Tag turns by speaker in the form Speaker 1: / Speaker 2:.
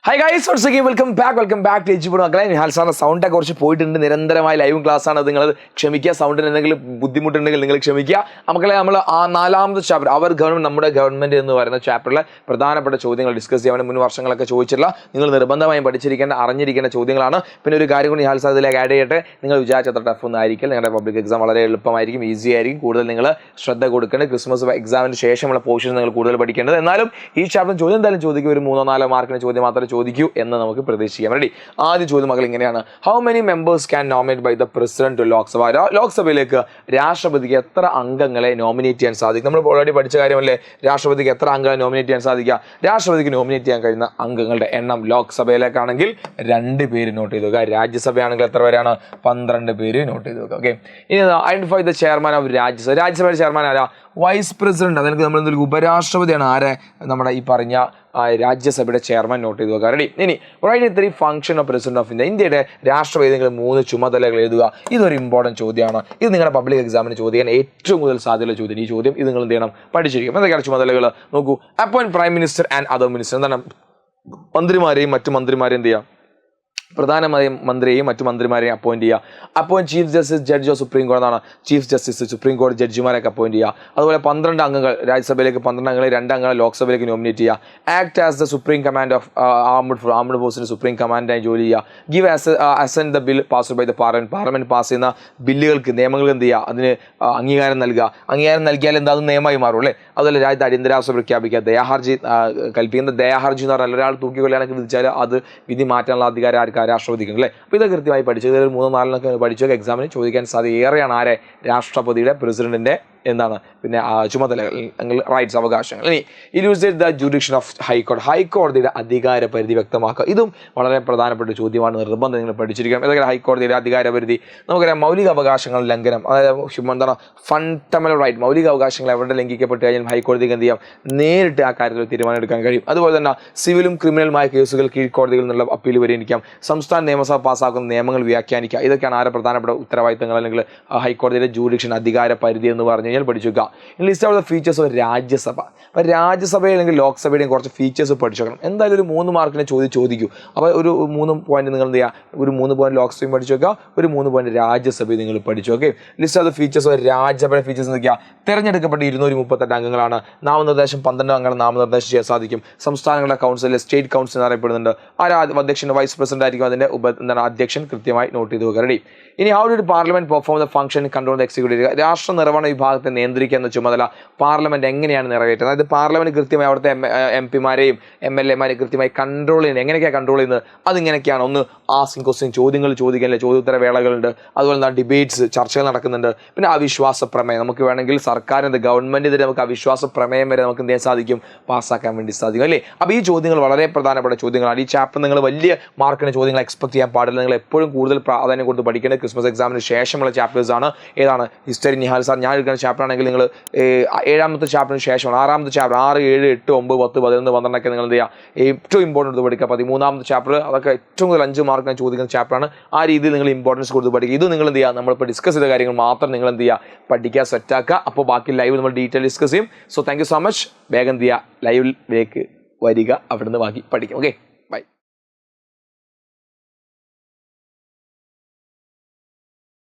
Speaker 1: Hi guys, welcome back to എച്ച് മക്കളെ. നിഹാൽ സാറിന്റെ സൗണ്ടൊക്കെ കുറച്ച് പോയിട്ടുണ്ട്. നിരന്തരമായ ലൈവ് ക്ലാസ് ആണ്. നിങ്ങൾ ക്ഷമിക്കുക. സൗണ്ടിന് എന്തെങ്കിലും ബുദ്ധിമുട്ടുണ്ടെങ്കിൽ നിങ്ങൾ ക്ഷമിക്കുക. മക്കളെ, നമ്മൾ ആ 4ാമത്തെ ചാപ്റ്റർ അവർ ഗവൺമെന്റ് നമ്മുടെ ഗവൺമെന്റ് എന്ന് പറയുന്ന ചാപ്റ്ററിലെ പ്രധാനപ്പെട്ട ചോദ്യങ്ങൾ ഡിസ്കസ് ചെയ്യാൻ മുൻ വർഷങ്ങളൊക്കെ ചോദിച്ചിട്ടുള്ള നിങ്ങൾ നിർബന്ധമായും അറിഞ്ഞിരിക്കേണ്ട ചോദ്യങ്ങളാണ്. പിന്നെ ഒരു കാര്യം കൂടി നിഹാൽ സാർ ഇതിലേക്ക് ആഡ് ചെയ്യട്ടെ. നിങ്ങൾ വിചാരിച്ച അത്ര ടഫ് ഒന്നും ആയിരിക്കും. നിങ്ങളുടെ പബ്ലിക് എക്സാം വളരെ എളുപ്പമായിരിക്കും, ഈസി ആയിരിക്കും. കൂടുതൽ നിങ്ങൾ ശ്രദ്ധ കൊടുക്കേണ്ടത് ക്രിസ്മസ് എക്സാമിന് ശേഷമുള്ള പോർഷൻ നിങ്ങൾ കൂടുതൽ പഠിക്കേണ്ടത്. എന്നാലും ഈ ചാപ്റ്റർ ചോദ്യം എന്തായാലും ചോദിക്കും. ഒരു 3-4 മാർക്കിന് ചോദ്യം മാത്രമേ ചോദിക്കൂ എന്ന് നമുക്ക് പ്രതീക്ഷിക്കാം. റെഡി? ആദ്യ ചോദ്യം മകൾ ഇങ്ങനെയാണ്: how many members can nominate by the president to Lok Sabha? ലോക്സഭയിലേക്ക് രാഷ്ട്രപതിക്ക് എത്ര അംഗങ്ങളെ നോമിനേറ്റ് ചെയ്യാൻ സാധിക്കും? നമ്മൾ ഓൾറെഡി പഠിച്ച കാര്യമല്ലേ, രാഷ്ട്രപതിക്ക് എത്ര അംഗങ്ങളെ നോമിനേറ്റ് ചെയ്യാൻ സാധിക്കുക? രാഷ്ട്രപതിക്ക് നോമിനേറ്റ് ചെയ്യാൻ കഴിയുന്ന അംഗങ്ങളുടെ എണ്ണം ലോക്സഭയിലേക്കാണെങ്കിൽ 2 പേര് നോട്ട് ചെയ്ത് വെക്കുക. രാജ്യസഭയാണെങ്കിൽ എത്ര പേരാണ്? 12 പേര് നോട്ട് ചെയ്ത് വെക്കുക. ഓക്കെ, ഇനി identify the chairman of Rajya Sabha. രാജ്യസഭയുടെ ചെയർമാൻ ആരാ? Vice president. അതിലേക്ക് നമ്മൾ എന്തെങ്കിലും ഉപരാഷ്ട്രപതിയാണ്. ആരെ? നമ്മുടെ ഈ പറഞ്ഞ രാജ്യസഭയുടെ ചെയർമാൻ നോട്ട് ചെയ്ത് വെക്കുക. റെഡി? ഇനി write 3 function of president of India. ഇന്ത്യയുടെ രാഷ്ട്രപതി 3 ചുമതലകൾ എഴുതുക. ഇതൊരു ഇമ്പോർട്ടൻറ്റ് ചോദ്യമാണ്. ഇത് നിങ്ങളുടെ പബ്ലിക് എക്സാമിന് ചോദിക്കാൻ ഏറ്റവും കൂടുതൽ സാധ്യതയുള്ള ചോദ്യം. ഈ ചോദ്യം ഇത് നിങ്ങൾ എന്ത് ചെയ്യണം? പഠിച്ചിരിക്കും. എന്തൊക്കെയാണ് ചുമതലകൾ? നോക്കൂ. Appoint prime minister and other minister. എന്താണ്? മന്ത്രിമാരെയും മറ്റു മന്ത്രിമാരെയും എന്ത് ചെയ്യാം? പ്രധാനമന്ത്രിയെയും മറ്റു മന്ത്രിമാരെയും അപ്പോയിന്റ് ചെയ്യുക. Appoint chief justice judge of supreme കോടതി. എന്നാണ് ചീഫ് ജസ്റ്റിസ് സുപ്രീം കോടതി ജഡ്ജിമാരൊക്കെ അപ്പോയിന്റ് ചെയ്യുക. അതുപോലെ 12 അംഗങ്ങൾ രാജ്യസഭയിലേക്ക്, 12 അംഗങ്ങളെ 2 അംഗങ്ങളെ ലോക്സഭയിലേക്ക് നോമിനേറ്റ് ചെയ്യുക. Act as the supreme command of armed ഫോഴ്സിന് സുപ്രീം കമാൻഡായി ജോലി ചെയ്യുക. Give assent the bill passed by the parliament pass ചെയ്യുന്ന ബില്ലുകൾക്ക്, നിയമങ്ങൾക്ക് എന്ത് ചെയ്യുക? അതിന് അംഗീകാരം നൽകുക. അംഗീകാരം നൽകിയാൽ എന്താ? അത് നിയമമായി മാറും അല്ലേ? അതുപോലെ രാജ്യത്ത് അടിയന്തരാവസ്ഥ പ്രഖ്യാപിക്കുക. ദയാഹർജി കൽപ്പിക്കുന്ന ദയാഹർജി എന്ന് പറഞ്ഞാൽ ഒരാൾ തൂക്കിക്കൊല്ലാനൊക്കെ വിധിച്ചാൽ അത് വിധി മാറ്റാനുള്ള അധികാരം രാഷ്ട്രപതിക്കും അല്ലേ? അപ്പോൾ ഇത് കൃത്യമായി പഠിച്ചത് 3-4 പഠിച്ചൊക്കെ എക്സാമിന് ചോദിക്കാൻ സാധ്യത ഏറെയാണ്. ആരെ? രാഷ്ട്രപതിയുടെ, പ്രസിഡന്റിന്റെ എന്താണ് പിന്നെ ചുമതലകൾ, റൈറ്റ്സ്, അവകാശങ്ങൾ. ഇനി ഇലൂസിയേറ്റ് ദ ജുഡിക്ഷൻ ഓഫ് ഹൈക്കോടതി. ഹൈക്കോടതിയുടെ അധികാര പരിധി വ്യക്തമാക്കുക. ഇതും വളരെ പ്രധാനപ്പെട്ട ചോദ്യമാണ്. നിർബന്ധം നിങ്ങൾ പഠിച്ചിരിക്കണം. ഏതൊക്കെയാണ് ഹൈക്കോടതിയുടെ അധികാര പരിധി? നമുക്കറിയാം, മൗലിക അവകാശങ്ങൾ ലംഘനം, അതായത് എന്താണ് ഫണ്ടമെന്റൽ റൈറ്റ്, മൗലിക അവകാശങ്ങൾ എവിടെ ലംഘിക്കപ്പെട്ട് കഴിഞ്ഞാൽ ഹൈക്കോടതിക്ക് എന്ത് ചെയ്യാം? നേരിട്ട് ആ കാര്യത്തിൽ തീരുമാനം എടുക്കാൻ കഴിയും. അതുപോലെ തന്നെ സിവിലും ക്രിമിനലുമായ കേസുകൾ കീഴ്ക്കോടതികളിൽ നിന്നുള്ള അപ്പീൽ പരിഗണിക്കാം. സംസ്ഥാന നിയമസഭ പാസ്സാക്കുന്ന നിയമങ്ങൾ വ്യാഖ്യാനിക്കുക. ഇതൊക്കെയാണ് ആരെ പ്രധാനപ്പെട്ട ഉത്തരവാദിത്തങ്ങൾ അല്ലെങ്കിൽ ഹൈക്കോടതിയുടെ ജുഡിക്ഷൻ അധികാര പരിധി എന്ന് പറഞ്ഞു പഠിച്ചു വെക്കുക. List of the features of Rajya Sabha. അപ്പോൾ രാജ്യസഭയിൽ അല്ലെങ്കിൽ ലോക്സഭയുടെയും കുറച്ച് ഫീച്ചേഴ്സ് പഠിച്ചു വെക്കണം. എന്തായാലും ഒരു 3 മാർക്കിനെ ചോദിക്കൂ. അപ്പോൾ ഒരു 3 പോയിന്റ് നിങ്ങൾ എന്ത് ചെയ്യുക? ഒരു 3 പോയിന്റ് ലോക്സഭയും പഠിച്ചു വെക്കുക, ഒരു 3 പോയിന്റ് രാജ്യസഭയും നിങ്ങൾ പഠിച്ചു. Okay, list of the features of രാജ്യസഭയുടെ ഫീച്ചേഴ്സ് എന്തൊക്കെയാ? തിരഞ്ഞെടുക്കപ്പെട്ട 238 അംഗങ്ങളാണ്. നാമനിർദ്ദേശം 12 അംഗങ്ങൾ നാമനിർദ്ദേശം ചെയ്യാൻ സാധിക്കും. സംസ്ഥാനങ്ങളുടെ കൗൺസിൽ, സ്റ്റേറ്റ് കൗൺസിൽ എന്നറിയപ്പെടുന്നുണ്ട്. അധ്യക്ഷൻ, വൈസ് പ്രസിഡന്റ് ആയിരിക്കും അതിന്റെ അധ്യക്ഷൻ. കൃത്യമായി നോട്ട് ചെയ്ത് വെക്കുക. റെഡി? ഇനി how did parliament perform the function control the executive? രാഷ്ട്ര നിർവഹണ വിഭാഗത്തെ നിയന്ത്രിക്കുന്ന ചുമതല പാർലമെന്റ് എങ്ങനെയാണ് നിറവേറ്റുന്നത്? അതായത് പാർലമെന്റ് കൃത്യമായി അവിടുത്തെ MP-മാരെയും MLA-മാരെയും കൃത്യമായി കൺട്രോൾ ചെയ്യുന്നത്. എങ്ങനെയൊക്കെയാണ് കൺട്രോൾ ചെയ്യുന്നത്? അതിങ്ങനെയൊക്കെയാണ്. ഒന്ന്, ആസ്കിംഗ് ക്വസ്റ്റ്യൻ, ചോദ്യങ്ങൾ ചോദിക്കാനില്ല, ചോദ്യോത്തര വേളകളുണ്ട്. അതുപോലെ തന്നെ ഡിബേറ്റ്സ്, ചർച്ചകൾ നടക്കുന്നുണ്ട്. പിന്നെ അവിശ്വാസ പ്രമേയം. നമുക്ക് വേണമെങ്കിൽ സർക്കാരിന്റെ ഗവൺമെന്റിന്റെ നമുക്ക് അവിശ്വാസ പ്രമേയം വരെ നമുക്ക് എന്ത് ചെയ്യാൻ സാധിക്കും? പാസ്സാക്കാൻ വേണ്ടി സാധിക്കും അല്ലേ? അപ്പോൾ ഈ ചോദ്യങ്ങൾ വളരെ പ്രധാനപ്പെട്ട ചോദ്യങ്ങളാണ്. ഈ ചാപ്റ്റർ നിങ്ങൾ വലിയ മാർക്കിന് ചോദ്യങ്ങൾ എക്സ്പെക്ട് ചെയ്യാൻ പാടില്ല. നിങ്ങൾ എപ്പോഴും കൂടുതൽ പ്രാധാന്യം കൊടുത്ത് പഠിക്കേണ്ടത് ക്രിസ്മസ് എക്സാമിന് ശേഷമുള്ള ചാപ്റ്റേഴ്സ് ആണ്. ഏതാണ്? ഹിസ്റ്ററി. നിഹാൽ സാർ ഞാൻ എടുക്കുന്ന ചാപ്റ്റർ ആണെങ്കിൽ നിങ്ങൾ 7ാമത്തെ ചാപ്റ്ററിന് ശേഷമാണ്. 6ാമത്തെ ചാപ്റ്റർ 6, 7, 8, 9, 10, 11, 12 ഒക്കെ നിങ്ങൾ എന്ത് ചെയ്യുക? ഏറ്റവും ഇമ്പോർട്ടൻറ്റ് പഠിക്കുക. 13ാമത്തെ ചാപ്റ്റർ അതൊക്കെ ഏറ്റവും കൂടുതൽ 5 മാർക്കിന് ചോദിക്കുന്ന ചാപ്റ്ററാണ്. ആ രീതിയിൽ നിങ്ങൾ ഇമ്പോർട്ടൻസ് കൊടുത്ത് പഠിക്കുക. ഇത് നിങ്ങൾ എന്ത് ചെയ്യുക? നമ്മളിപ്പോൾ ഡിസ്കസ് ചെയ്ത കാര്യങ്ങൾ മാത്രം നിങ്ങൾ എന്ത് ചെയ്യുക? പഠിക്കുക, സെറ്റാക്കുക. അപ്പോൾ ബാക്കി ലൈവ് നമ്മൾ ഡീറ്റെയിൽ ഡിസ്കസ് ചെയ്യും. So thank you so much. വേഗം എന്ത് ചെയ്യുക? ലൈവിലേക്ക് വരിക, അവിടുന്ന് ബാക്കി പഠിക്കും. ഓക്കെ.